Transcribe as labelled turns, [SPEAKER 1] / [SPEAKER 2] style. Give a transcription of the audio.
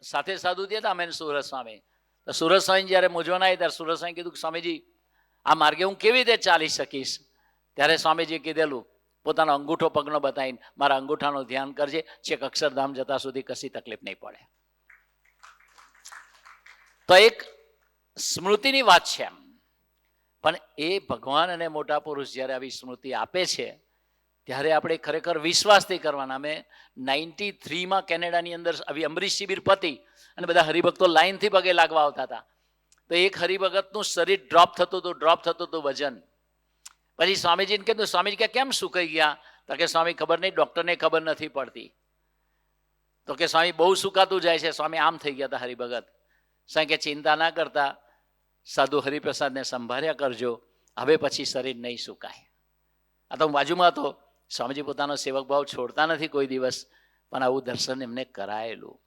[SPEAKER 1] સાથે સાધુ થયા હતા અમે સુરત સ્વામી. તો સુરત સ્વામી જ્યારે મૂંઝવણ આવી ત્યારે સુરત સ્વામી કીધું કે સ્વામીજી આ માર્ગે હું કેવી રીતે ચાલી શકીશ? ત્યારે સ્વામીજીએ કીધેલું, પોતાનો અંગૂઠો પગનો બતાવીને, મારા અંગૂઠાનું ધ્યાન કરજે, છેક અક્ષરધામ જતા સુધી કશી તકલીફ નહીં પડે. તો એક સ્મૃતિની વાત છે એમ. પણ એ ભગવાન અને મોટા પુરુષ જ્યારે આવી સ્મૃતિ આપે છે ત્યારે આપણે ખરેખર વિશ્વાસથી કરવાના. અમે 93માં કેનેડાની અંદર આવી અમરીશ શિબિર પતી અને બધા હરિભક્તો લાઈનથી પગે લાગવા આવતા હતા. તો એક હરિભગતનું શરીર ડ્રોપ થતું હતું વજન. પછી સ્વામીજીને કીધું, સ્વામીજી કે કેમ સુકાઈ ગયા? તો કે સ્વામી ખબર નહીં, ડૉક્ટરને ખબર નથી પડતી. તો કે સ્વામી બહુ સુકાતું જાય છે. સ્વામી આમ થઈ ગયા હતા હરિભગત. સ્વામી કે ચિંતા ના કરતા, સાધુ હરિપ્રસાદને સંભાળ્યા કરજો, હવે પછી શરીર નહીં સુકાય. આ તો હું બાજુમાં હતો. સ્વામીજી પોતાનો સેવક ભાવ છોડતા નથી કોઈ દિવસ, પણ આવું દર્શન એમને કરાયેલું.